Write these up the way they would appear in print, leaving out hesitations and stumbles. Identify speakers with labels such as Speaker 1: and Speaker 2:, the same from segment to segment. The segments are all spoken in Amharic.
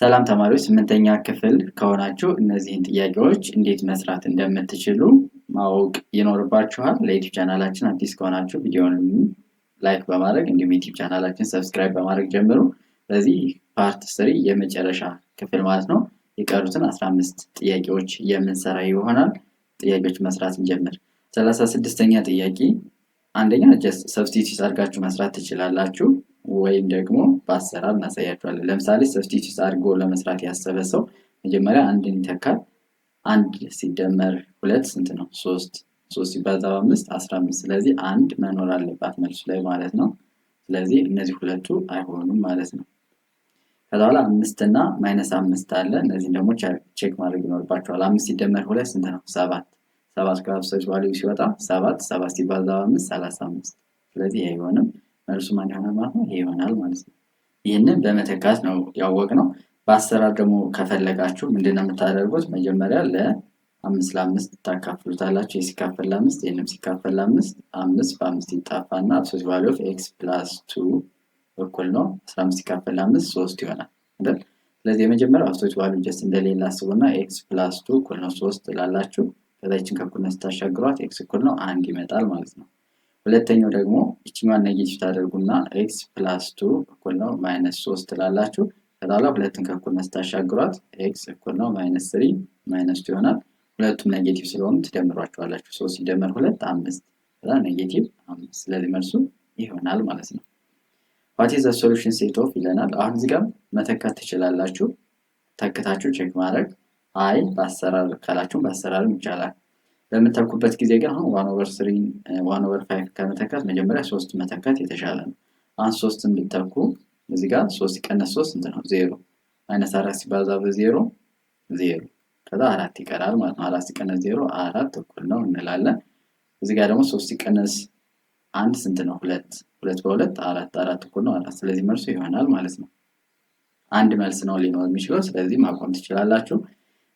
Speaker 1: ሰላም ተማሪዎች 8ኛ ክፍል ከሆናችሁ እነዚህን ጥያቄዎች እንዴት መስራት እንደምትችሉ ማወቅ ይኖርባችኋል። ለዩቲዩብ ቻናላችን አዲስ ከሆናችሁ ቪዲዮውን ላይክ በማድረግ እንዲሁም ዩቲዩብ ቻናላችን ሰብስክራይብ በማድረግ ጀምሩ። ስለዚህ ፓርት 3 የመጨረሻ ክፍል ማለት ነው። የቀሩትን 15 ጥያቄዎች የምንሰራ ይሆናል። ጥያቄዎች መስራት እንጀምር። 36ኛ ጥያቄ አንደኛ ጀስት ሰብስቲቲዩት አድርጋችሁ መስራት ትችላላችሁ ወይም ደግሞ በአሰራር እናሳያችኋለን። ለምሳሌ ሰብስቲቲዩት አድርጎ ለመስራት ያሰበ ሰው መጀመሪያ አንድን ይተካል። 1 ሲደመር 2 ስንት ነው? 3 ሲባዛ በ5 15። ስለዚህ 1 መኖር አለባት መልሱ ላይ ማለት ነው። ስለዚህ እነዚህ ሁለቱ አይሆኑም ማለት ነው። ከዛ በኋላ 5 እና -5 አለ። እነዚህን ደግሞ ቼክ ማድረግ ይኖርባቸዋል። 5 ሲደመር 2 ስንት ነው? 7 ከአብሶሉት ቫልዩ ሲወጣ 7 ሲባዛ በ5 35። ስለዚህ ይሄ አይሆንም። መልሱ ማን ይሆናል ማለት ነው? ይሄ ይሆናል ማለት ነው። ይህንን በመተካት ነው ያወቅነው። በአሰራር ደግሞ ከፈለጋችሁ ምንድነው የምታደርጉት? መጀመሪያ ለ5 ለ5 ታካፍሉታላችሁ። ሲካፈል ለ5 ይሄንም ሲካፈል ለ5 5 በ5 ይጣፋና አብሶሉት ቫልዩ ኦፍ x + 2 እኩል ነው 15 ሲካፈል ለ5 3 ይሆናል አይደል? ስለዚህ የመጀመሪያው አብሶሉት ቫልዩ ጀስት እንደሌላ አስቡና x + 2 እኩል ነው 3 ትላላችሁ። ከዛችን ከእኩልነት ስታሻግሯት x እኩል ነው 1 ይመጣል ማለት ነው። ሁለተኛው ደግሞ እቺኛዋን ኔጌቲቭ ታደርጉና x + 2 እኩል ነው -3 ትላላችሁ። ከዛ በኋላ ሁለትን ከእኩልነት ስታሻግሯት x እኩል ነው -3 -2 ይሆናል። ሁለቱም ኔጌቲቭ ስለሆኑ ትደምሯቸዋላችሁ። 3 ሲደመር 2 5 ከዛ ኔጌቲቭ 5። ስለዚህ መልሱ ይሆናል ማለት ነው። what is the solution set of ይለናል። አሁን እዚህ ጋር መተካት ትችላላችሁ። ተክታችሁ ቼክ ማድረግ አይ በአሰራር ካላችሁ በአሰራርም ይቻላል። በምትተኩበት ጊዜ ግን አሁን 1/3 1/5 ከመተካት መጀመሪያ 3 መተካት የተሻለ ነው። አሁን 3ን ብትተኩ እዚህ ጋር 3 ሲቀነስ 3 ስንት ነው? 0 -4 ሲባዛ በ0 0 ከዛ 4 ይቀራል ማለት ነው። 4 ሲቀነስ 0 4 እኩል ነው እንላለን። እዚህ ጋር ደግሞ 3 ሲቀነስ 1 ስንት ነው? 2 2 በ2 4 እኩል ነው 4። ስለዚህ መልሱ ይሆናል ማለት ነው። አንድ መልስ ነው ሊኖር የሚችለው። ስለዚህ ማቆም ትችላላችሁ።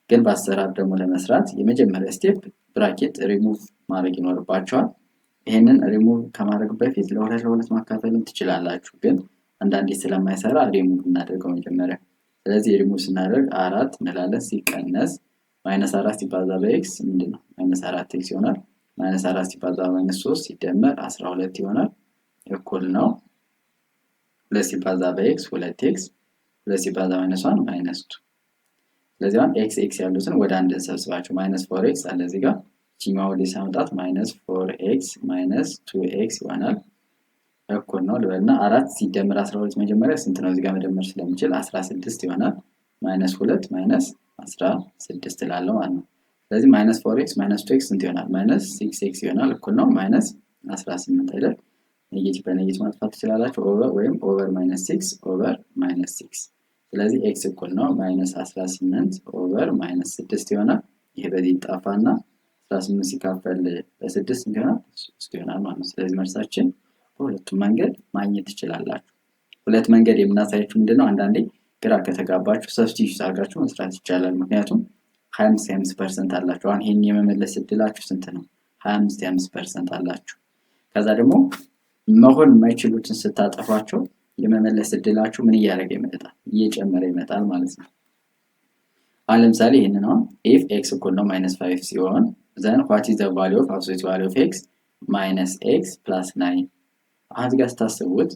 Speaker 1: ግን በአሰራር ደግሞ ለመስራት የመጀመሪያ ስቴፕ ብራኬት ሪሙቭ ማድረግ ይኖርባቸዋል። ይሄንን ሪሙቭ ከማድረግ በፊት ለሁለት ማካፈልም ትችላላችሁ። ግን አንዳንዴ ስለማይሰራ ሪሙቭ እናደርገው መጀመሪያ። ስለዚህ ሪሙቭ ስናደርግ 4 እንላለን ሲቀነስ -4 ሲባዛ በx ምንድነው? -4x ይሆናል። -4 ሲባዛ በ-3 ሲደመር 12 ይሆናል እኩል ነው 2 ሲባዛ በx 2x 2 ሲባዛ -1 -2። ስለዚህ አሁን x ያሉትን ወደ አንድ እንሰብስባቸው። -4x አለ እዚህ ጋር እቺኛው ወደ ሳምጣት -4x -2x ይሆናል እኩል ነው ልበልና 4 ሲደመር 12 መጀመሪያ ስንት ነው? እዚህ ጋር መደመር ስለምችል 16 ይሆናል። -2 -16 እላለሁ ማለት ነው። ስለዚህ -4x -2x ስንት ይሆናል? -6x ይሆናል እኩል ነው -18 አይደል? ኔጌቲቭ በኔጌቲቭ ማጥፋት ትችላላችሁ። ኦቨር ወይም ኦቨር -6 ኦቨር -6። ስለዚህ x እኩል ነው -18 ኦቨር -6 ይሆናል። ይሄ በዚህ ይጣፋና 18 ሲካፈል በ6 ስንት ይሆናል? 3 ይሆናል ማለት ነው። ስለዚህ መልሳችን በሁለቱም መንገድ ማግኘት ትችላላችሁ። ሁለት መንገድ የምናሳያችሁ ምንድነው? አንዳንዴ ግራ ከተጋባችሁ ሰብስቲቲዩት አድርጋችሁ መስራት ይቻላል። ምክንያቱም 25% አላችሁ። አሁን ይሄን የመመለስ እድላችሁ ስንት ነው? 25% አላችሁ። ከዛ ደግሞ መሆን የማይችሉትን ስታጠፏቸው የመመለስ እድላችሁ ምን እያደረገ ይመጣል? እየጨመረ ይመጣል ማለት ነው። አሁን ለምሳሌ ይሄንን አሁን if x እኩል ነው -5 ሲሆን then what is the value of absolute value of x -x + 9። አሁን እዚህ ጋር ስታስቡት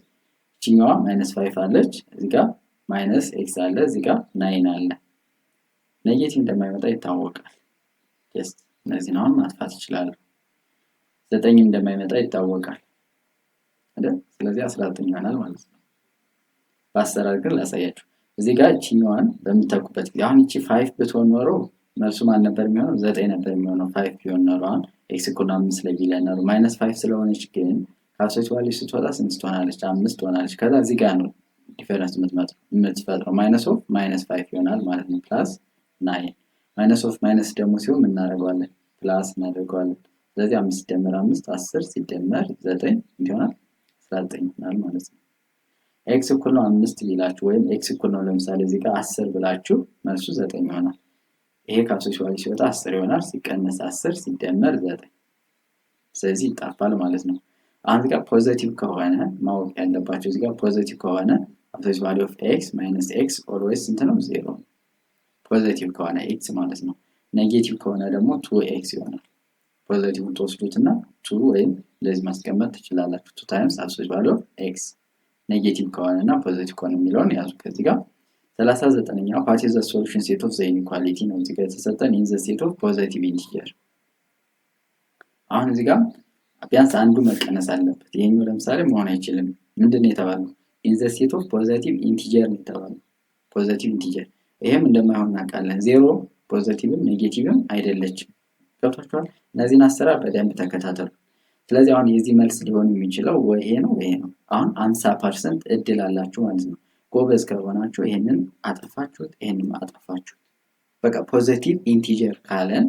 Speaker 1: እቺኛዋ -5 አለች፣ እዚህ ጋር -x አለ፣ እዚህ ጋር 9 አለ። ኔጌቲቭ እንደማይመጣ ይታወቃል። ጀስት እነዚህን አሁን ማጥፋት ይችላል። 9 እንደማይመጣ ይታወቃል አይደል? ስለዚህ 19 ይሆናል ማለት ነው። በአሰራር ግን ላሳያችሁ። እዚህ ጋር እቺኛዋን በምትተኩበት ጊዜ አሁን እቺ 5 ብትሆን ኖሮ መልሱ ማን ነበር የሚሆነው? 9 ነበር የሚሆነው። 5 ቢሆን ኖሮ አሁን x እኩል ነው 5 ላይ ቢለን ኖሮ -5 ስለሆነች ግን ከአብሶሉት ቫልዩ ስትወጣ ስንት ትሆናለች? 5 ትሆናለች። ከዛ እዚህ ጋር ነው ዲፈረንስ የምትፈጥረው -5 ይሆናል ማለት ነው። ፕላስ 9 -ማይነስ ደግሞ ሲሆን ምን እናደርገዋለን? ፕላስ እናደርገዋለን። ስለዚህ 5 ሲደመር 5 10 ሲደመር 9 ይሆናል 19 ይሆናል ማለት ነው። x እኩል ነው 5 ይላችሁ ወይም x እኩል ነው ለምሳሌ እዚህ ጋር 10 ብላችሁ መልሱ 9 ይሆናል። ይሄ ከአብሶሉት ቫልዩ ሲወጣ 10 ይሆናል ሲቀነስ 10 ሲደመር 9 ስለዚህ ይጣፋል ማለት ነው። አሁን እዚህ ጋር ፖዚቲቭ ከሆነ ማወቅ ያለባችሁ እዚህ ጋር ፖዚቲቭ ከሆነ አብሶሉት ቫልዩ ኦፍ ኤክስ ማይነስ ኤክስ ኦልዌይስ ስንት ነው? 0። ፖዚቲቭ ከሆነ ኤክስ ማለት ነው። ኔጌቲቭ ከሆነ ደግሞ 2x ይሆናል። ፖዚቲቭን ትወስዱትና 2 ወይም እንደዚህ ማስቀመጥ ትችላላችሁ። 2 ታይምስ አብሶሉት ቫልዩ ኦፍ ኤክስ ኔጌቲቭ ከሆነ እና ፖዚቲቭ ከሆነ የሚለውን ያዙ። ከዚህ ጋር 39ኛው what is the solution set of the inequality ነው እዚህ ጋር የተሰጠን in the set of positive integer። አሁን እዚህ ጋር ቢያንስ አንዱ መቀነስ አለበት። ይሄኛው ለምሳሌ መሆን አይችልም። ምንድነው የተባለው? in the set of positive integer ነው የተባለው። ፖዚቲቭ ኢንቲጀር ይሄም እንደማይሆን እናውቃለን። 0 ፖዚቲቭም ኔጌቲቭም አይደለችም። ገብቷችኋል? እነዚህን አሰራር በደንብ ተከታተሉ። ስለዚህ አሁን የዚህ መልስ ሊሆን የሚችለው ወይ ይሄ ነው ወይ ይሄ ነው። አሁን 50% እድል አላችሁ ማለት ነው። ጎበዝ ከሆናችሁ ይሄንን አጠፋችሁት፣ ይሄንን አጠፋችሁት። በቃ ፖዚቲቭ ኢንቲጀር ካለን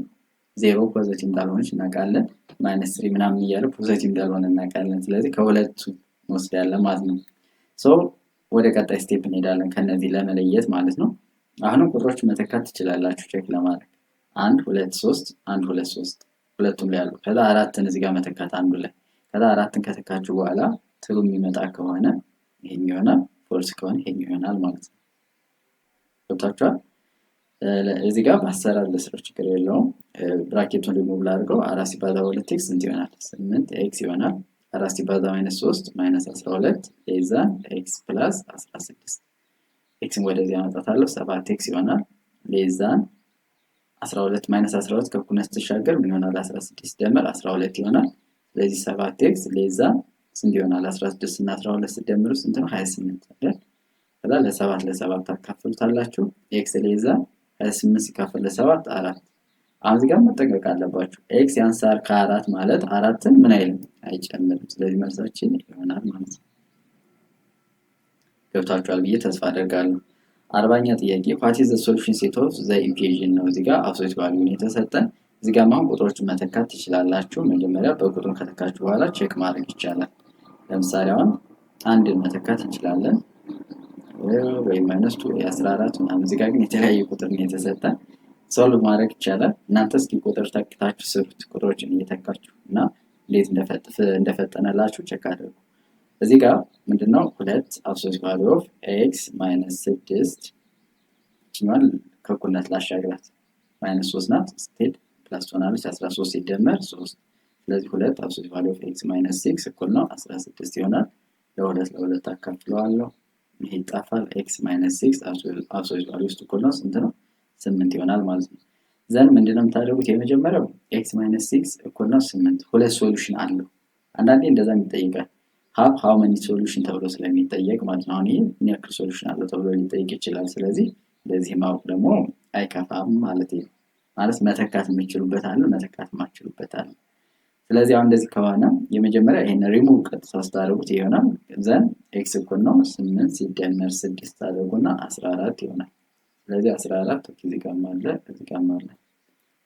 Speaker 1: 0 ፖዚቲቭ እንዳልሆነች እናውቃለን። -3 ምናምን እያለ ፖዚቲቭ እንዳልሆነ እናውቃለን። ስለዚህ ከሁለቱ እንወስዳለን ማለት ነው። ሶ ወደ ቀጣይ ስቴፕ እንሄዳለን ከነዚህ ለመለየት ማለት ነው። አሁንም ቁጥሮች መተካት ትችላላችሁ ቼክ ለማድረግ 1 2 3 1 2 3 ሁለቱም ላይ ያሉ። ከዛ 4ን እዚህ ጋር መተካት አንዱ ላይ። ከዛ 4ን ከተካችሁ በኋላ ትሩ የሚመጣ ከሆነ ይሄኛው ይሆናል፣ ፎልስ ከሆነ ይሄኛው ይሆናል ማለት ነው። ገብታችኋል? እዚህ ጋር በአሰራር ለስራው ችግር የለውም። ብራኬቱን ሪሙቭ ላድርገው። 4 ሲባዛ 2x ስንት ይሆናል? 8x ይሆናል። 4 ሲባዛ -3 -12 ሌዛን x ፕላስ 16 ኤክስን ወደዚህ አመጣታለሁ 7x ይሆናል። ሌዛን 12 -12 ከኩነት ተሻገር ምን ይሆናል? 16 ደምር 12 ይሆናል። ስለዚህ 7x ሌዛን ስንት ይሆናል? 16 እና 12 ሲደምሩ ስንት ነው? 28 አይደል? ከዛ ለ7 ለ7 ታካፍሉታላችሁ። x ሌዛን 28 ሲካፈል ለ7 4። አሁን እዚህ ጋር መጠንቀቅ አለባችሁ። x ያንሳር ከ4 ማለት 4ን ምን አይልም አይጨምርም። ስለዚህ መልሳችን ይሆናል ማለት ነው። ገብታችኋል ብዬ ተስፋ አደርጋለሁ። 40ኛ ጥያቄ what is the solution set of the equation ነው። እዚህ ጋር አብሶሉት ቫልዩ ነው የተሰጠን። እዚህ ጋር ማን ቁጥሮችን መተካት ትችላላችሁ። መጀመሪያ በቁጥሩን ከተካችሁ በኋላ ቼክ ማድረግ ይቻላል። ለምሳሌ አሁን አንድን መተካት እንችላለን ወይ -2 ወይ 14 ምናምን። እዚህ ጋር ግን የተለያየ ቁጥር ነው የተሰጠን። ሶልቭ ማድረግ ይቻላል። እናንተ እስኪ ቁጥር ተክታችሁ ስሩት ቁጥሮችን እየተካችሁ እና እንዴት እንደፈጠነላችሁ ቼክ አድርጉ። እዚህ ጋር ምንድነው 2 አብሶሉት ቫልዩ ኦፍ ኤክስ -6 እቺኛዋን ከኩነት ላሻግራት -3 ናት ስትሄድ ፕላስ ትሆናለች 13 ሲደመር 3። ስለዚህ 2 አብሶሉት ቫልዩ ኦፍ ኤክስ -6 እኩል ነው 16 ይሆናል። ለ2 አካፍለዋለሁ። ይሄ ይጣፋል። ኤክስ -6 አብሶሉት ቫልዩ ውስጥ እኩል ነው ስንት ነው? 8 ይሆናል ማለት ነው። ዘን ምንድነው የምታደርጉት? የመጀመሪያው ኤክስ -6 እኩል ነው 8 ሁለት ሶሉሽን አለው። አንዳንዴ እንደዛ ይጠይቃል። how many solution ተብሎ ስለሚጠየቅ ማለት ነው። አሁን ይሄ ምን ያክል ሶሉሽን አለው ተብሎ ሊጠይቅ ይችላል። ስለዚህ ለዚህ ማወቅ ደግሞ አይከፋም ማለት ነው። ማለት መተካት የምትችሉበት አለ፣ መተካት የማትችሉበት አለ። ስለዚህ አሁን እንደዚህ ከሆነ የመጀመሪያ ይሄን ሪሙቭ ቀጥታ ስታደርጉት ይሆናል። ዘን ኤክስ እኩል ነው 8 ሲደመር 6 ታደርጉና 14 ይሆናል። ስለዚህ 14 እዚህ ጋር አለ እዚህ ጋር አለ።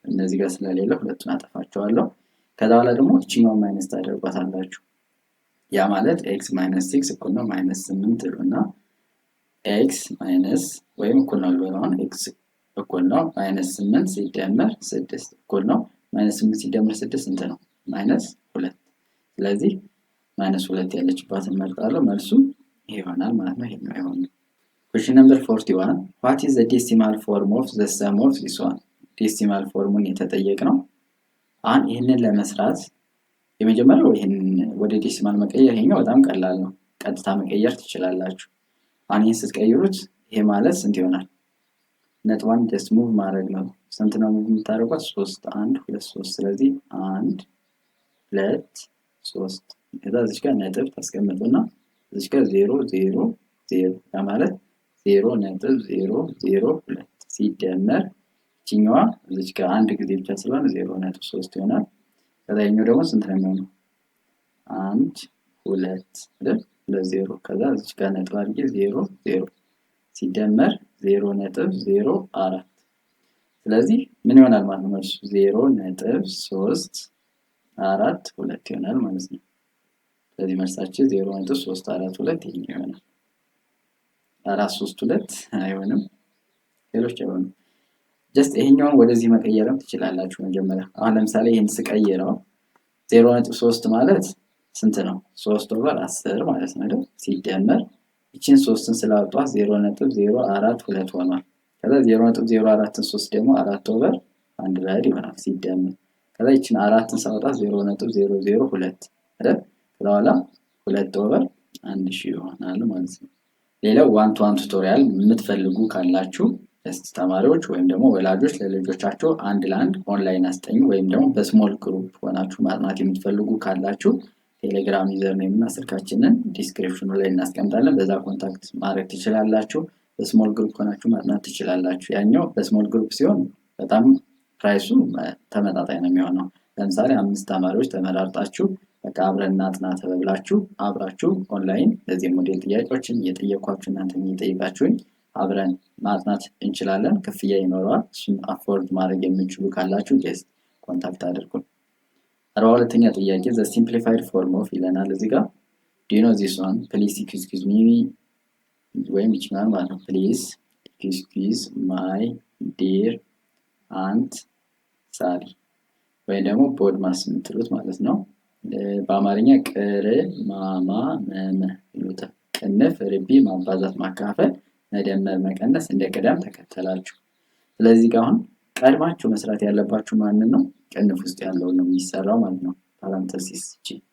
Speaker 1: እነዚህ ጋር ስለሌለ ሁለቱን አጠፋቸዋለሁ። ከዛ በኋላ ደግሞ እቺኛው ማይነስ ታደርጓታላችሁ። ያ ማለት x -6 እኩል ነው -8 እና x ማይነስ ወይም እኩል ነው ለሆነ x እኩል ነው -8 ሲደመር 6 እኩል ነው -8 ሲደመር 6 እንት ነው -2። ስለዚህ -2 ያለችባትን መርጣለሁ። መልሱ ይሄ ይሆናል ማለት ነው። ይሄ ነው ይሆናል። question number 41 what is the decimal form of the sum of this one? decimal forሙን የተጠየቅ ነው። አሁን ይሄንን ለመስራት የመጀመሪያው ይሄን ወደ ዴሲማል መቀየር ይሄኛው በጣም ቀላል ነው። ቀጥታ መቀየር ትችላላችሁ። አሁን ይሄን ስትቀይሩት ይሄ ማለት ስንት ይሆናል? ነጥቧን ጀስት ሙቭ ማድረግ ነው። ስንት ነው ሙቭ የምታደርጓት? 3 1 2 3። ስለዚህ 1 2 3 ከዛ እዚህ ጋር ነጥብ ታስቀምጡና እዚህ ጋር 0 0 0 ያ ማለት 0.002 ሲደመር እቺኛዋ እዚህ ጋር አንድ ጊዜ ብቻ ስለሆነ 0.3 ይሆናል። ከዛኛው ደግሞ ስንት ነው የሚሆነው? 1 2 አይደል? ለ0 ከዛ እዚህ ጋር ነጥብ አድርጌ 0 0 ሲደመር 0.04። ስለዚህ ምን ይሆናል ማለት ነው? 0.342 ይሆናል ማለት ነው። ስለዚህ መልሳችን 0.342 ይሆናል። 432 አይሆንም፣ ሌሎች አይሆንም። ጀስት ይሄኛውን ወደዚህ መቀየርም ትችላላችሁ። መጀመሪያ አሁን ለምሳሌ ይሄን ስቀይረው 0.3 ማለት ስንት ነው? 3/10 ማለት ነው አይደል? ሲደመር ይችን 3ን ስላወጣት 0.042 ሆኗል። ከዛ 0.043 ደግሞ 4/1 ላይ ይሆናል ሲደመር። ከዛ ይችን 4ን ሳወጣት 0.002 አይደል? ከኋላ 2/1000 ይሆናል ማለት ነው። ሌላው ዋን ቱ ዋን ቱቶሪያል የምትፈልጉ ካላችሁ ተማሪዎች ወይም ደግሞ ወላጆች ለልጆቻቸው አንድ ለአንድ ኦንላይን አስጠኙ ወይም ደግሞ በስሞል ግሩፕ ሆናችሁ ማጥናት የምትፈልጉ ካላችሁ ቴሌግራም ዩዘር ኔም እና ስልካችንን ዲስክሪፕሽኑ ላይ እናስቀምጣለን። በዛ ኮንታክት ማድረግ ትችላላችሁ። በስሞል ግሩፕ ሆናችሁ ማጥናት ትችላላችሁ። ያኛው በስሞል ግሩፕ ሲሆን በጣም ፕራይሱ ተመጣጣኝ ነው የሚሆነው። ለምሳሌ 5 ተማሪዎች ተመራርጣችሁ በቃ አብረን እናጥና ተብላችሁ አብራችሁ ኦንላይን ለዚህ ሞዴል ጥያቄዎችን እየጠየኳችሁ እናንተም እየጠየቃችሁኝ አብረን ማጥናት እንችላለን። ክፍያ ይኖረዋል። እሱን አፎርድ ማድረግ የሚችሉ ካላችሁ ጀስት ኮንታክት አድርጉን። 42ኛ ጥያቄ ዘ ሲምፕሊፋይድ ፎርም ኦፍ ይለናል እዚህ ጋር ዱ ዩ ኖ ዚስ ዋን ፕሊዝ ኤክስኪውዝ ሚ ወይም ይችላል ማለት ነው። ፕሊዝ ኤክስኪውዝ ማይ ዲር አንት ሳሪ ወይም ደግሞ ቦድማስ የምትሉት ማለት ነው። በአማርኛ ቅር ማማ መመ ይሉታል። ቅንፍ ርቢ ማባዛት ማካፈል መደመር መቀነስ እንደ ቅደም ተከተላችሁ። ስለዚህ ጋር አሁን ቀድማችሁ መስራት ያለባችሁ ማንን ነው? ቅንፍ ውስጥ ያለውን ነው የሚሰራው ማለት ነው። ፓራንተሲስ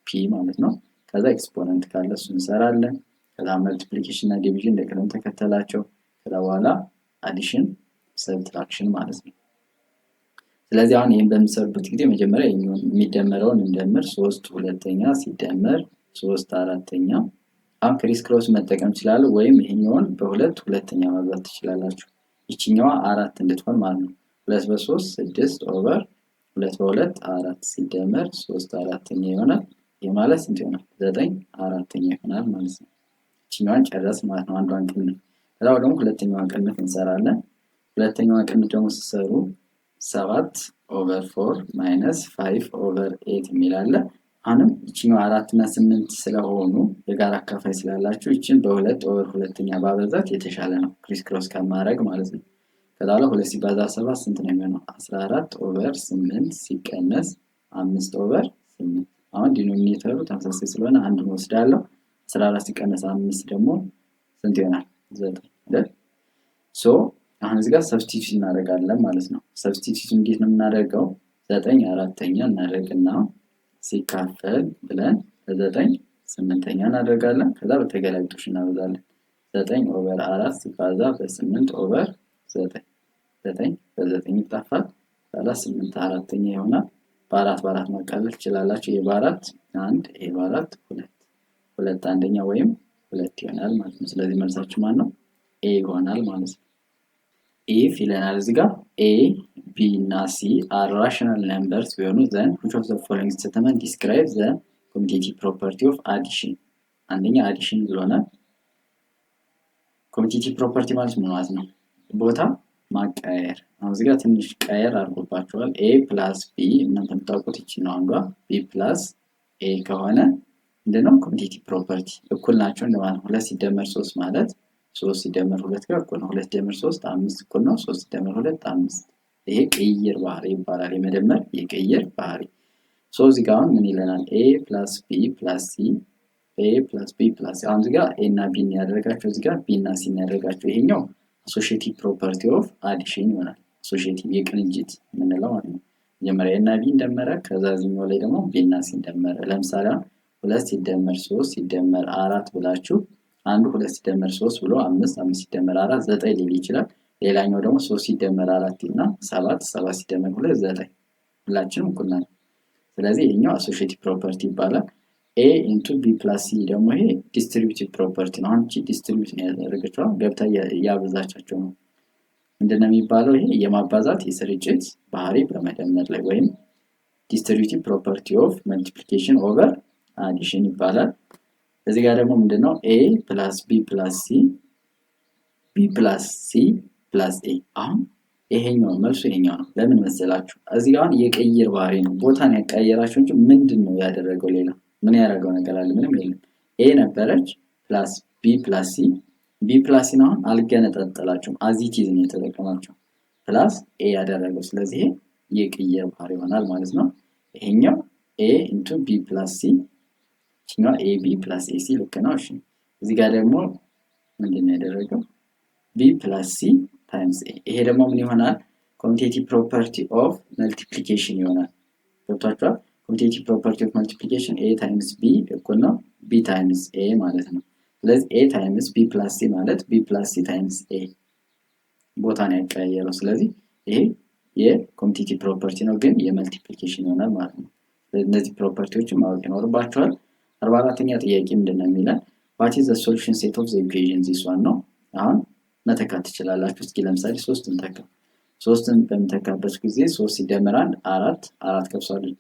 Speaker 1: ፒ ማለት ነው። ከዛ ኤክስፖነንት ካለ እሱ እንሰራለን። ከዛ መልቲፕሊኬሽን እና ዲቪዥን እንደ ቅደም ተከተላቸው። ከዛ በኋላ አዲሽን ሰብትራክሽን ማለት ነው። ስለዚህ አሁን ይህን በምንሰሩበት ጊዜ መጀመሪያ የሚደመረውን እንደምር 3 ሁለተኛ ሲደመር 3 አራተኛ። አሁን ክሪስ ክሮስ መጠቀም ይችላሉ ወይም ይሄኛውን በ2 ሁለተኛ ማብዛት ትችላላችሁ። ይችኛዋ 4 እንድትሆን ማለት ነው። 2 በ3 6 ኦቨር 2 በ2 4 ሲደመር 3 አራተኛ ይሆናል። ይህ ማለት ስንት ይሆናል? 9 አራተኛ ይሆናል ማለት ነው። ይችኛዋን ጨረስ ማለት ነው። አንዷን ቅንፍ። ከዛው ደግሞ ሁለተኛዋን ቅንፍ እንሰራለን። ሁለተኛዋን ቅንፍ ደግሞ ስትሰሩ 7 ኦቨር 4 ማይነስ 5 ኦቨር 8 የሚላለ። አሁንም ይችኛው 4 እና 8 ስለሆኑ የጋራ አካፋይ ስላላችሁ ይችን በ2 ኦቨር ሁለተኛ ባበዛት የተሻለ ነው ክሪስ ክሮስ ከማድረግ ማለት ነው። ከዛ ላይ 2 ሲባዛ 7 ስንት ነው የሚሆነው? 14 ኦቨር 8 ሲቀነስ 5 ኦቨር 8። አሁን ዲኖሚኔተሩ ተመሳሳይ ስለሆነ አንዱን ወስዳለሁ። 14 ሲቀነስ 5 ደግሞ ስንት ይሆናል? 9 አይደል? ሶ አሁን እዚህ ጋር ሰብስቲቱት እናደርጋለን ማለት ነው። ሰብስቲቱት እንዴት ነው የምናደርገው? 9 አራተኛ እናደርግና ሲካፈል ብለን ለ9 8ኛ እናደርጋለን። ከዛ በተገላቢጦሽ እናበዛለን። 9 ኦቨር 4 ሲባዛ በ8 ኦቨር 9 9 በ9 ይጣፋል። ከዛ 8 አራተኛ ይሆናል። በ4 በ4 ማቃለል ትችላላችሁ። ይሄ በ4 1 ይሄ በ4 2 2 አንደኛ ወይም 2 ይሆናል ማለት ነው። ስለዚህ መልሳችሁ ማን ነው? ኤ ይሆናል ማለት ነው። ኢፍ ይለናል እዚህ ጋር ኤ ቢ እና ሲ አር ራሽናል ነምበርስ ቢሆኑ ዘን which of the following statement describe the commutative property of addition? አንደኛ አዲሽን ብሎናል። commutative property ማለት ምን ማለት ነው? ቦታ ማቀያየር። አሁን እዚህ ጋር ትንሽ ቀየር አድርጎባቸዋል። ኤ ፕላስ ቢ እናንተ የምታውቁት ይቺ ነው አንዷ። ቢ ፕላስ ኤ ከሆነ ምንድነው? commutative property እኩል ናቸው እንደማለት ነው። 2 ሲደመር 3 ማለት 3 ሲደመር 2 ጋር እኩል ነው። 2 ሲደመር 3 5 እኩል ነው። 3 ሲደመር 2 5። ይሄ ቅይር ባህሪ ይባላል። የመደመር የቅይር ባህሪ። ሶ እዚህ ጋር አሁን ምን ይለናል? ኤ ፕላስ ቢ ፕላስ ሲ ኤ ፕላስ ቢ ፕላስ አሁን እዚህ ጋር ኤ እና ቢ ያደረጋቸው እዚህ ጋር ቢ እና ሲ ያደረጋቸው ይሄኛው አሶሺዬቲቭ ፕሮፐርቲ ኦፍ አዲሽን ይሆናል። አሶሺዬቲቭ የቅንጅት የምንለው ማለት ነው። መጀመሪያ ኤ እና ቢ እንደመረ ከዛ እዚህኛው ላይ ደግሞ ቢ እና ሲ እንደመረ። ለምሳሌ 2 ሲደመር 3 ሲደመር 4 ብላችሁ አንዱ 2 ሲደመር 3 ብሎ 5 5 ሲደመር 4 9 ሊል ይችላል። ሌላኛው ደግሞ 3 ሲደመር 4 እና 7 7 ሲደመር 2 9 ሁላችንም እኩል ናቸው። ስለዚህ ይሄኛው አሶሺዬቲቭ ፕሮፐርቲ ይባላል። ኤ ኢንቱ ቢ ፕላስ ሲ ደግሞ ይሄ ዲስትሪቢዩቲቭ ፕሮፐርቲ ነው። አንቺ ዲስትሪቢዩት ነው ያደረገችው ገብታ ያበዛቻቸው ነው። ምንድነው የሚባለው? ይሄ የማባዛት የስርጭት ባህሪ በመደመር ላይ ወይም ዲስትሪቢዩቲቭ ፕሮፐርቲ ኦፍ መልቲፕሊኬሽን ኦቨር አዲሽን ይባላል። እዚህ ጋር ደግሞ ምንድነው? ኤ ፕላስ ቢ ፕላስ ሲ ቢ ፕላስ ሲ ፕላስ ኤ። አሁን ይሄኛው መልሱ ይሄኛው ነው። ለምን መሰላችሁ? እዚህ ጋር አሁን የቅይር ባህሪ ነው። ቦታን ያቀያየራችሁ እንጂ ምንድነው ያደረገው? ሌላ ምን ያደረገው ነገር አለ? ምንም የለም። ኤ ነበረች ፕላስ ቢ ፕላስ ሲ ቢ ፕላስ ሲን አሁን አልገነጣጠላችሁም። አዚቲዝ ነው የተጠቀማችሁ ፕላስ ኤ ያደረገው። ስለዚህ የቅይር ባህሪ ይሆናል ማለት ነው። ይሄኛው ኤ ኢንቱ ቢ ፕላስ ሲ ይችኛው ኤቢ ፕላስ ኤሲ ልክ ነው። እሺ እዚህ ጋር ደግሞ ምንድነው ያደረገው? ቢ ፕላስ ሲ ታይምስ ኤ። ይሄ ደግሞ ምን ይሆናል? ኮሚቴቲቭ ፕሮፐርቲ ኦፍ መልቲፕሊኬሽን ይሆናል። ገብቷችኋል? ኮሚቴቲቭ ፕሮፐርቲ ኦፍ መልቲፕሊኬሽን ኤ ታይምስ ቢ እኩል ነው ቢ ታይምስ ኤ ማለት ነው። ስለዚህ ኤ ታይምስ ቢ ፕላስ ሲ ማለት ቢ ፕላስ ሲ ታይምስ ኤ ቦታ ነው ያቀያየረው። ስለዚህ ይሄ የኮሚቴቲቭ ፕሮፐርቲ ነው፣ ግን የመልቲፕሊኬሽን ይሆናል ማለት ነው። እነዚህ ፕሮፐርቲዎችን ማወቅ ይኖርባቸዋል። 44ኛ ጥያቄ ምንድን ነው የሚለን? ዋት ኢዝ ዘ ሶሉሽን ሴት ኦፍ ዘ ኢኩዌሽን ዚስ ዋን ነው። አሁን መተካት ትችላላችሁ። እስኪ ለምሳሌ 3ን ተካ። 3ን በምተካበት ጊዜ 3 ሲደመር 1 4 4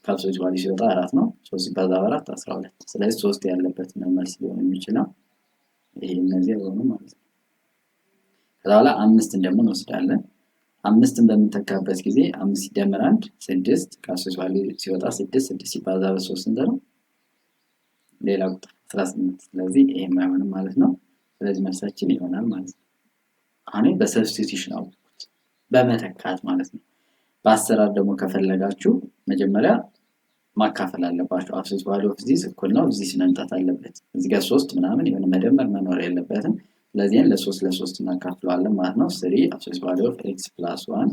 Speaker 1: ከብሶች ባሊ ሲወጣ 4 ነው። 3 ሲባዛ በ4 12። ስለዚህ 3 ያለበት ነው መልስ ሊሆን የሚችለው። ይሄ እነዚህ አይሆኑ ማለት ነው። ከዛ በኋላ 5ን ደግሞ እንወስዳለን። 5ን በምንተካበት ጊዜ 5 ሲደመር 1 6 ከብሶች ባሊ ሲወጣ 6 6 ሲባዛ በ3 ስንት ነው? ሌላ ቁጥር 18። ስለዚህ ይሄም አይሆንም ማለት ነው። ስለዚህ መልሳችን ይሆናል ማለት ነው። አሁን በሰብስቲቱሽን አውቁት በመተካት ማለት ነው። በአሰራር ደግሞ ከፈለጋችሁ መጀመሪያ ማካፈል አለባችሁ። አብሶሉት ቫልዩ ኦፍ ዚስ እኩል ነው ዚስ መምጣት አለበት። እዚህ ጋር 3 ምናምን የሆነ መደመር መኖር የለበትም። ስለዚህ ለ3 እናካፍለዋለን ማለት ነው። 3 አብሶሉት ቫልዩ ኦፍ x + 1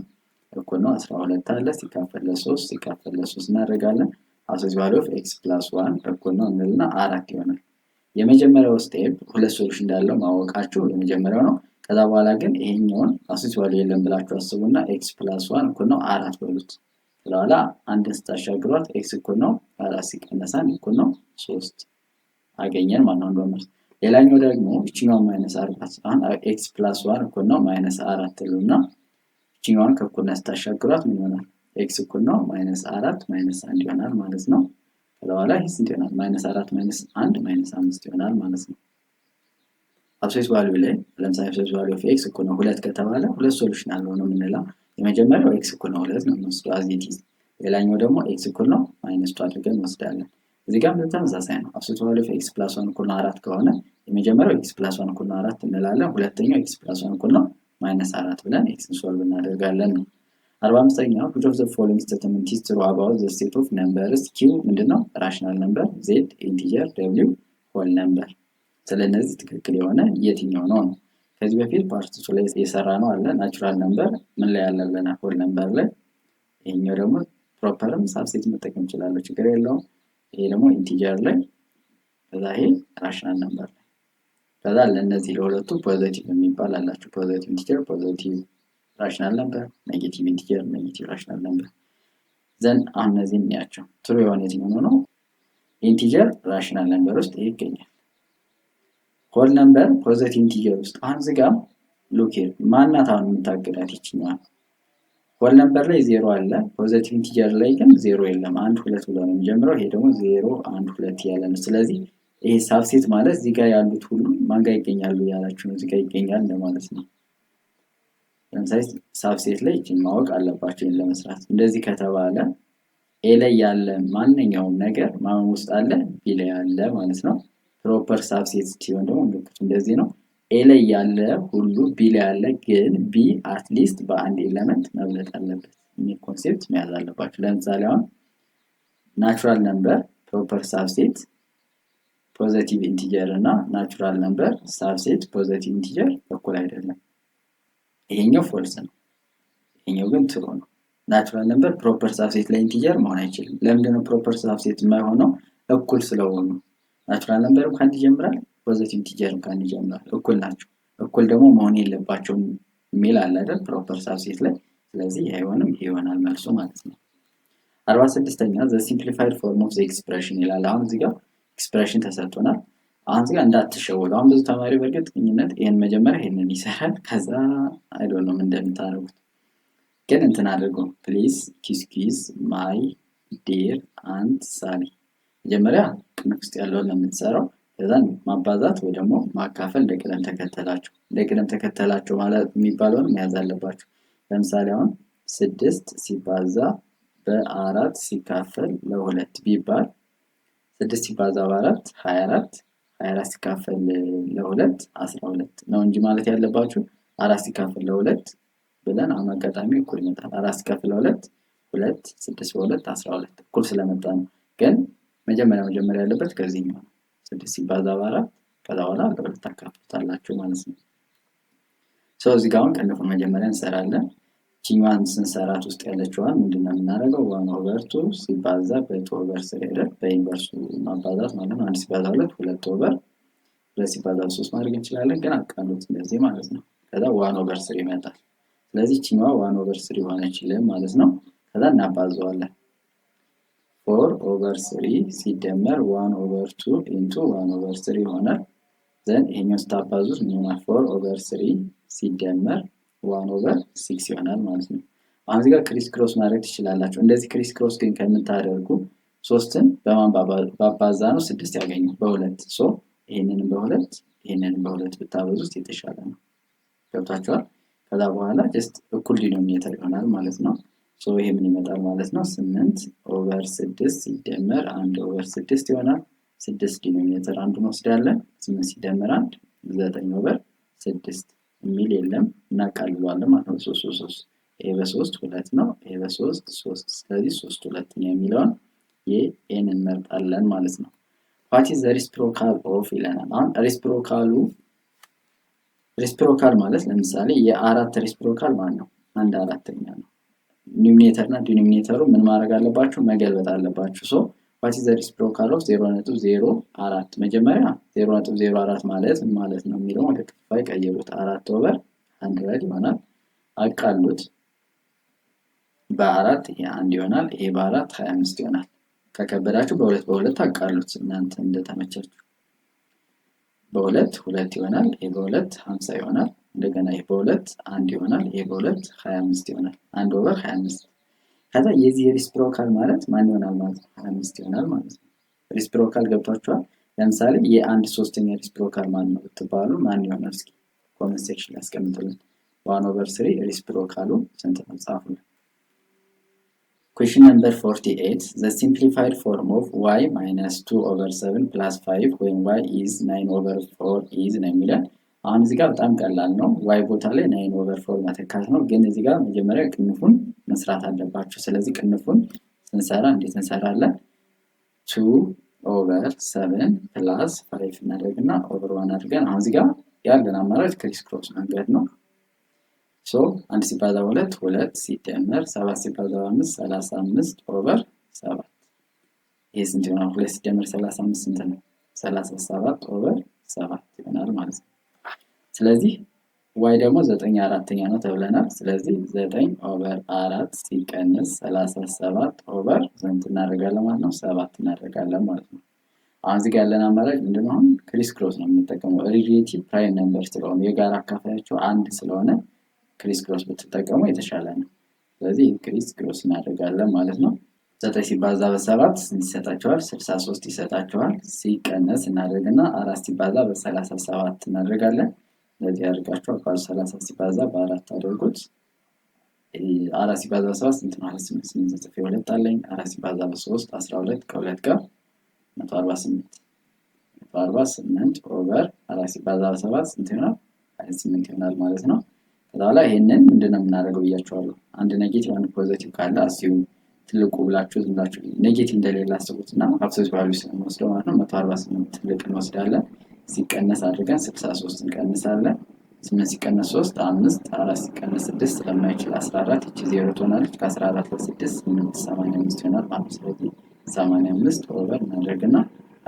Speaker 1: እኩል ነው 12 አለ ሲካፈል ለ3 እናደርጋለን። አብሶሉት ቫልዩ ኦፍ x + 1 እኩል ነው እንልና 4 ይሆናል። የመጀመሪያው ስቴፕ ሁለት ሶሉሽን እንዳለው ማወቃችሁ የመጀመሪያው ነው። ከዛ በኋላ ግን ይሄኛውን አብሶሉት ቫልዩ የለም ብላችሁ አስቡና x + 1 እኩል ነው 4 በሉት። ስለኋላ አንድን ስታሻግሯት x እኩል ነው 4 ሲቀነስ 1 እኩል ነው 3 አገኘን ማለት ነው። መልስ ሌላኛው ደግሞ እቺኛው -4 አሁን x + 1 እኩል ነው -4 ትሉና እቺኛውን ከእኩልነት ስታሻግሯት ምን ይሆናል? x እኩል ነው -4 -1 ይሆናል ማለት ነው። ስለኋላ ይሄ ስንት ይሆናል? -4 -1 -5 ይሆናል ማለት ነው። አብሶሉት ቫልዩ ላይ ለምሳሌ አብሶሉት ቫልዩ ኦፍ x እኩል ነው 2 ከተባለ ሁለት ሶሉሽን አለው ነው የምንለው። የመጀመሪያው x እኩል ነው 2 ነው የምንወስደው as it is። ሌላኛው ደግሞ x እኩል ነው -2 አድርገን እንወስዳለን። እዚህ ጋር ተመሳሳይ ነው። አብሶሉት ቫልዩ ኦፍ x + 1 እኩል ነው 4 ከሆነ የመጀመሪያው x + 1 እኩል ነው 4 እንላለን። ሁለተኛው x + 1 እኩል ነው -4 ብለን x ሶልቭ እናደርጋለን ነው። 45ኛው which of the following statement is true about the set of numbers q ምንድነው? ራሽናል ነምበር፣ z ኢንቲጀር፣ w ሆል ነምበር። ስለነዚህ ትክክል የሆነ የትኛው ነው? ከዚህ በፊት ፓርት 2 ላይ የሰራ ነው አለ ናቹራል ነምበር ምን ላይ ያለ ብለናል? ሆል ነምበር ላይ። ይሄኛው ደግሞ ፕሮፐርም ሳብሴት መጠቀም እንችላለን፣ ችግር የለውም። ይሄ ደግሞ ኢንቲጀር ላይ፣ ከዛ ይሄ ራሽናል ነምበር ላይ። ከዛ ለነዚህ ለሁለቱ ፖዚቲቭ የሚባል አላችሁ። ፖዚቲቭ ኢንቲጀር፣ ፖዚቲቭ ራሽናል ነምበር፣ ኔጌቲቭ ኢንቲጀር፣ ኔጌቲቭ ራሽናል ነምበር። ዘን አሁን እነዚህን እንያቸው። ትሩ የሆነ የትኛው ነው? ኢንቲጀር ራሽናል ነምበር ውስጥ ይሄ ይገኛል። ሆል ነምበር ፖዚቲቭ ኢንቲጀር ውስጥ አሁን እዚህ ጋር ሉክ ሂር ማናት አሁን የምታገዳት ይችኛል። ሆል ነምበር ላይ 0 አለ፣ ፖዚቲቭ ኢንቲጀር ላይ ግን 0 የለም። 1 2 ብሎ ነው የሚጀምረው። ይሄ ደግሞ 0 1 2 ያለ ነው። ስለዚህ ይሄ ሳብሴት ማለት እዚህ ጋር ያሉት ሁሉ ማን ጋር ይገኛሉ ያላችሁ ነው። እዚህ ጋር ይገኛል እንደማለት ነው። ለምሳሌ ሳብሴት ላይ እቺን ማወቅ አለባችሁ ለመስራት። እንደዚህ ከተባለ ኤ ላይ ያለ ማንኛውም ነገር ማን ውስጥ አለ? ቢ ላይ አለ ማለት ነው። ፕሮፐር ሳብሴት ሲሆን ደግሞ ምልክቱ እንደዚህ ነው። ኤ ላይ ያለ ሁሉ ቢ ላይ ያለ፣ ግን ቢ አትሊስት በአንድ ኤሌመንት መብለጥ አለበት የሚል ኮንሴፕት መያዝ አለባችሁ። ለምሳሌ አሁን ናቹራል ነምበር ፕሮፐር ሳብሴት ፖዚቲቭ ኢንቲጀር እና ናቹራል ነምበር ሳብሴት ፖዚቲቭ ኢንቲጀር እኩል አይደለም። ይሄኛው ፎልስ ነው፣ ይሄኛው ግን ትሩ ነው። ናቹራል ነምበር ፕሮፐር ሳብሴት ላይ ኢንቲጀር መሆን አይችልም። ለምንድነው ፕሮፐር ሳብሴት የማይሆነው? እኩል ስለሆኑ። ናቹራል ነምበርም ከአንድ ይጀምራል፣ ፖዚቲቭ ኢንቲጀርም ከአንድ ይጀምራል። እኩል ናቸው። እኩል ደግሞ መሆን የለባቸውም የሚል አለ አይደል ፕሮፐር ሳብሴት ላይ። ስለዚህ ይሄ አይሆንም፣ ይሄ ይሆናል መልሱ ማለት ነው። 46ኛ the simplified form of the expression ይላል። አሁን እዚህ ጋር ኤክስፕሬሽን ተሰጥቶናል። አሁን እዚህ ጋር እንዳትሸወዱ። አሁን ብዙ ተማሪ በእርግጠኝነት ይሄን መጀመሪያ ይሄንን ይሰራል፣ ከዛ አይ ዶንት ኖ ምን እንደምታደርጉት ግን እንትን አድርጉ ፕሊዝ። ኪስ ማይ ዲር አንት ሳሊ መጀመሪያ ቅንፍ ውስጥ ያለውን ነው የምትሰራው። ከዛን ማባዛት ወይ ደግሞ ማካፈል ለቅደም ተከተላቸው። ለቅደም ተከተላቸው ማለት የሚባለውን መያዝ አለባችሁ። ለምሳሌ አሁን 6 ሲባዛ በ4 ሲካፈል ለ2 ቢባል 6 ሲባዛ በ4 24 24 ሲካፈል ለ2 12 ነው እንጂ ማለት ያለባችሁ 4 ሲካፈል ለ2 ብለን አሁን አጋጣሚ እኩል ይመጣል። 4 ሲካፈል ለ2 2 6 በ2 12 እኩል ስለመጣ ነው። ግን መጀመሪያ ያለበት ከዚህኛው 6 ሲባዛ በ4 ከዛ በኋላ ለሁለት ታካፍሉታላችሁ ማለት ነው። እዚህ ጋር አሁን ቅንፉን መጀመሪያ እንሰራለን። ቺኛዋን ስንሰራት ውስጥ ያለችዋን ምንድነው የምናደርገው? 1/2 ሲባዛ በ2/3 አይደል? በኢንቨርሱ ማባዛት ማለት ነው። 1 ሲባዛ 2 2/2 2 ሲባዛ 3 ማድረግ እንችላለን፣ ግን አቃሉት እንደዚህ ማለት ነው። ከዛ 1/3 ይመጣል። ስለዚህ ቺኛዋ 1/3 ሆነችልን ማለት ነው። ከዛ እናባዛዋለን። 4/3 ሲደመር 1/2 ኢንቱ 1/3 ይሆናል። ዘን ይሄኛው ስታባዙት ምን ይሆናል? 4/3 ሲደመር 1/6 ይሆናል ማለት ነው። አሁን እዚህ ጋር ክሪስ ክሮስ ማድረግ ትችላላችሁ። እንደዚህ ክሪስ ክሮስ ግን ከምታደርጉ 3ን በማን ባባዛ ነው 6 ያገኙ? በ2 ሶ ይሄንንም በ2 ይሄንንም በ2 ብታበዙት የተሻለ ነው። ገብታችኋል? ከዛ በኋላ ጀስት እኩል ዲኖሚኔተር ይሆናል ማለት ነው። ሶ ይሄ ምን ይመጣል ማለት ነው? 8/6 ሲደመር 1/6 ይሆናል። 6 ዲኖሚኔተር አንዱን ወስዳለን። 8 ሲደመር 1 9/6 የሚል የለም እናቃልለዋለን ማለት ነው። 3 ይሄ በ3 2 ነው። ይሄ በ3 3። ስለዚህ 3 2 ነው የሚለውን ኤን እንመርጣለን ማለት ነው። what is the reciprocal of ይለናል። አሁን ሬሲፕሮካል ማለት ለምሳሌ የአራት ሬሲፕሮካል ማለት ነው 1/4 ነው። ኒውሚኔተር እና ዲኖሚኔተሩ ምን ማድረግ አለባችሁ? መገልበጥ አለባችሁ። ሶ what is the reciprocal of 0.04 መጀመሪያ 0.04 ማለት ነው የሚለው ወደ ክፍልፋይ ቀይሩት። 4/100 ይሆናል። አቃሉት። በ4 ይሄ 1 ይሆናል። ይሄ በ4 25 ይሆናል። ከከበዳችሁ በ2 አቃሉት እናንተ እንደተመቻችሁ። በ2 2 ይሆናል። ይሄ በ2 50 ይሆናል። እንደገና ይሄ በ2 1 ይሆናል። ይሄ በ2 25 ይሆናል። 1/25 ከዛ የዚህ ሬሲፕሮካል ማለት ማን ይሆናል ማለት ነው? 25 ይሆናል ማለት ነው። ሬሲፕሮካል ገብቷችኋል? ለምሳሌ የ1/3 ሬሲፕሮካል ማን ነው ብትባሉ ማን ይሆናል? እስኪ ኮሜንት ሴክሽን ላይ አስቀምጡልን። 1/3 ሬሲፕሮካሉ ስንት ነው? ጻፉልን። Question number 48. The simplified form of y minus 2/7 plus 5 when y is 9/4 is ነው የሚለን። አሁን እዚህ ጋር በጣም ቀላል ነው። y ቦታ ላይ 9/4 መተካት ነው። ግን እዚህ ጋር መጀመሪያ ቅንፉን መስራት አለባችሁ። ስለዚህ ቅንፉን ስንሰራ እንዴት እንሰራለን? 2/7 plus 5 እናደርግና over 1 አድርገን አሁን እዚህ ጋር ያለን አማራጭ ክሪስ ክሮስ መንገድ ነው። ሶ 1 ሲባዛ 2 2 ሲደመር 7 ሲባዛ 5 35/7 ይሄ ስንት ይሆናል? 2 ሲደመር 35 ስንት ነው? 37/7 ይሆናል ማለት ነው። ስለዚህ y ደግሞ 9/4 ነው ተብለናል። ስለዚህ 9/4 ሲቀንስ 37/7 ስንት እናደርጋለን ማለት ነው? 7 እናደርጋለን ማለት ነው። አሁን እዚህ ጋር ያለን አማራጭ ምንድነው? አሁን ክሪስ ክሮስ ነው የምንጠቀመው። ሪሌቲቭ ፕራይም ነምበር ስለሆነ የጋራ አካፋያቸው 1 ስለሆነ ክሪስ ክሮስ ብትጠቀሙ የተሻለ ነው። ስለዚህ ክሪስ ክሮስ እናደርጋለን ማለት ነው። 9 ሲባዛ በ7 ስንት ይሰጣቸዋል? 63 ይሰጣቸዋል። ሲቀነስ እናደርግና 4 ሲባዛ በ37 እናደርጋለን። ስለዚህ አድርጋችሁ 30 ሲባዛ በ4 አድርጉት። 4 ሲባዛ በ7 ስንት ነው? 8 ጽፌ 2 አለኝ። 4 ሲባዛ በ3 12 ከ2 ጋር 148 ኦቨር 4 ሲባዛ በ7 ስንት ይሆናል? 28 ይሆናል ማለት ነው። ከዛ ይሄንን ምንድነው የምናደርገው ብያችኋለሁ። አንድ ኔጌቲቭ አንድ ፖዚቲቭ ካለ አስዩም ትልቁ ብላችሁ ዝም ብላችሁ ኔጌቲቭ እንደሌለ አስቡትና አብሶሉት ቫልዩ ስለምንወስደው ማለት ነው 148 ትልቅ እንወስዳለን። ሲቀነስ አድርገን 63 እንቀንሳለን። 8 ሲቀነስ 3 5 4 ሲቀነስ 6 ስለማይችል 14 እቺ 0 ትሆናለች። ከ14 ለ6 85 ይሆናል ማለት ነው። ስለዚህ 85 ኦቨር እናደርግና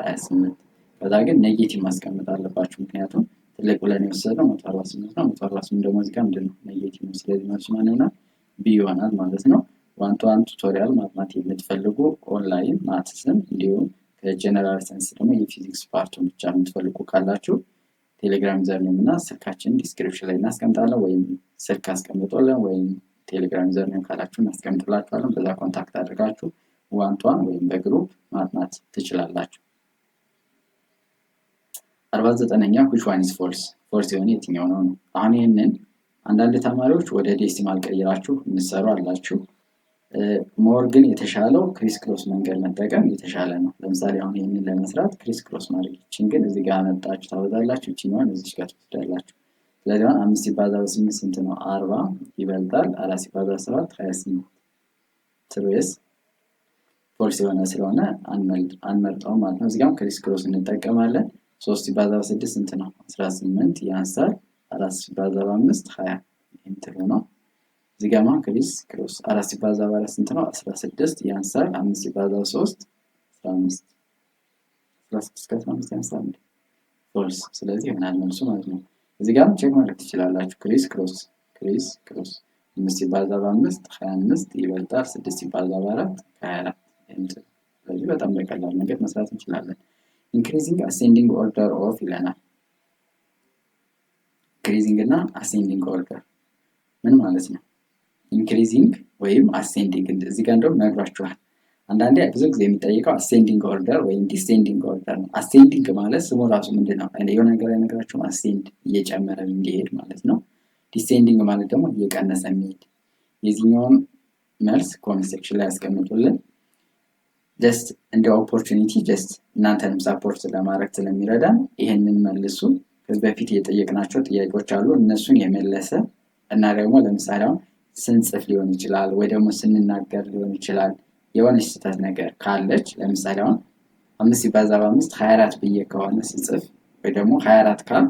Speaker 1: 28 ከዛ ግን ኔጌቲቭ ማስቀመጥ አለባችሁ ምክንያቱም ትልቅ ብለን የወሰድነው 148 ነው። 148 ደግሞ እዚህ ጋር ምንድነው? ኔጌቲቭ ነው። ስለዚህ መልሱ ማን ይሆናል? ቢ ይሆናል ማለት ነው። 1-to-1 ቱቶሪያል ማጥናት የምትፈልጉ ኦንላይን ማትስን እንዲሁም ከጀነራል ሳይንስ ደግሞ የፊዚክስ ፓርቱን ብቻ የምትፈልጉ ካላችሁ ቴሌግራም ዩዘርኔም እና ስልካችን ዲስክሪፕሽን ላይ እናስቀምጣለን፣ ወይም ስልክ አስቀምጦልን ወይም ቴሌግራም ዩዘርኔም ካላችሁ እናስቀምጥላችኋለን። በዛ ኮንታክት አድርጋችሁ 1-to-1 ወይም በግሩፕ ማጥናት ትችላላችሁ። 49ኛ which one is false የሆነ የትኛው ነው? አሁን ይሄንን አንዳንድ ተማሪዎች ወደ ዴሲማል ቀይራችሁ እንሰሩ አላችሁ። ሞር ግን የተሻለው ክሪስ ክሮስ መንገድ መጠቀም የተሻለ ነው። ለምሳሌ አሁን ይሄንን ለመስራት ክሪስ ክሮስ ማድረግ ይችላል። ግን እዚህ ጋር መጣችሁ ታወጣላችሁ፣ እቺኛውን እዚህ ጋር ትወስዳላችሁ። ስለዚህ አሁን 5 ሲባዛ በ8 ስንት ነው? 40 ይበልጣል። 4 ሲባዛ በ7 28 ትሩስ ፎልስ የሆነ ስለሆነ አንመርጠውም ማለት ነው። እዚህ ጋር ክሪስ ክሮስ እንጠቀማለን። 3 ሲባዛ በ6 ስንት ነው? 18 ያንሳል 4 ሲባዛ በ5 20 እንትሉ ነው። እዚህ ጋር ክሪስ ክሮስ 4 ሲባዛ በ4 ስንት ነው? 16 ያንሳል 5 ሲባዛ በ3 15 16 ያንሳል ፎልስ። ስለዚህ ይሆናል መልሱ ማለት ነው። እዚህ ጋር ቼክ ማድረግ ትችላላችሁ። ክሪስ ክሮስ 5 ሲባዛ በ5 25 ይበልጣል 6 ሲባዛ በ4 24። ስለዚህ በጣም በቀላል መንገድ መስራት እንችላለን። ኢንክሪዚንግ አሴንዲንግ ኦርደር ኦፍ ይለናል። ኢንክሪዚንግ እና አሴንዲንግ ኦርደር ምን ማለት ነው? ኢንክሪዚንግ ወይም አሴንዲንግ እዚህ ጋር እንደውም ነግሯችኋል። አንዳንዴ ብዙ ጊዜ የሚጠይቀው አሴንዲንግ ኦርደር ወይም ዲሴንዲንግ ኦርደር ነው። አሴንዲንግ ማለት ስሙ ራሱ ምንድነው? የሆነ ነገር አይነግራችሁም። አሴንድ እየጨመረ እንዲሄድ ማለት ነው። ዲሴንዲንግ ማለት ደግሞ እየቀነሰ የሚሄድ። የዚህኛውን መልስ ኮሜንት ሴክሽን ላይ ያስቀምጡልን። ጀስት እንደ ኦፖርቹኒቲ ጀስት እናንተንም ሳፖርት ለማድረግ ስለሚረዳን ይሄንን መልሱ። ከዚህ በፊት የጠየቅናቸው ጥያቄዎች አሉ። እነሱን የመለሰ እና ደግሞ ለምሳሌ አሁን ስንጽፍ ሊሆን ይችላል ወይ ደግሞ ስንናገር ሊሆን ይችላል። የሆነች ስህተት ነገር ካለች ለምሳሌ አሁን 5 ሲባዛ በ5 24 ብዬ ከሆነ ስጽፍ ወይ ደግሞ 24 ካል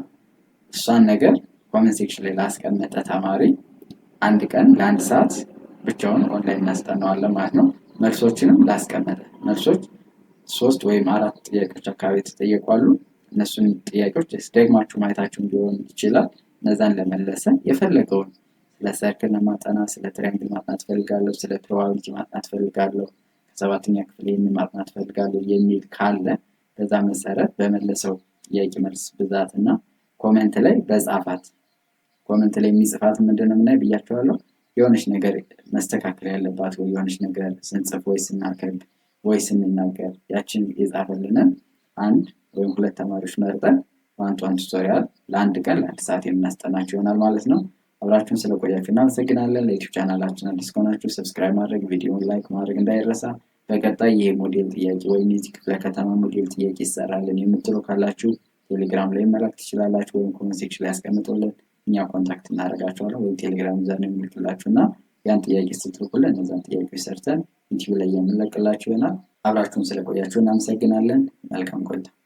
Speaker 1: እሷን ነገር ኮሜንት ሴክሽን ላይ ላስቀመጠ ተማሪ አንድ ቀን ለአንድ ሰዓት ብቻውን ኦንላይን እናስጠናዋለን ማለት ነው። መልሶችንም ላስቀመጠ መልሶች 3 ወይም 4 ጥያቄዎች አካባቢ ተጠየቋሉ። እነሱን ጥያቄዎች ደግማችሁ ማየታችሁ ሊሆን ይችላል። እነዛን ለመለሰ የፈለገውን ስለ ሰርክል ማጥናት፣ ስለ ትራያንግል ማጥናት ፈልጋለሁ፣ ስለ ፕሮባቢሊቲ ማጥናት ፈልጋለሁ፣ ከ7ኛ ክፍል ይሄንን ማጥናት ፈልጋለሁ የሚል ካለ በዛ መሰረት በመለሰው ጥያቄ መልስ ብዛትና ኮሜንት ላይ በጻፋት ኮሜንት ላይ የሚጽፋት ምንድነው ምናይ ብያችኋለሁ። የሆነች ነገር መስተካከል ያለባት ወይ የሆነች ነገር ስንጽፍ ወይ ስናከብ ወይ ስንናገር ያችን የጻፈልንን አንድ ወይም 2 ተማሪዎች መርጠን ዋን ቱቶሪያል ለአንድ ቀን ለአንድ ሰዓት የምናስጠናቸው ይሆናል ማለት ነው። አብራችሁን ስለቆያችሁ እናመሰግናለን። ለዩቲዩብ ቻናላችን አዲስ ከሆናችሁ ሰብስክራይብ ማድረግ፣ ቪዲዮውን ላይክ ማድረግ እንዳይረሳ። በቀጣይ ይሄ ሞዴል ጥያቄ ወይም የዚህ ክፍለ ከተማ ሞዴል ጥያቄ ይሰራልን የምትሉ ካላችሁ ቴሌግራም ላይ መላክ ትችላላችሁ ወይም ኮሜንት ሴክሽን ላይ ያስቀምጡልን። እኛ ኮንታክት እናደርጋችኋለን ወይም ቴሌግራም ዩዘር ነው የምልክላችሁና ያን ጥያቄ ስትልኩልን እነዛን ጥያቄዎች ሰርተን ዩቲዩብ ላይ የምንለቅላችሁ ይሆናል። አብራችሁን ስለቆያችሁ እናመሰግናለን። መልካም ቆይታ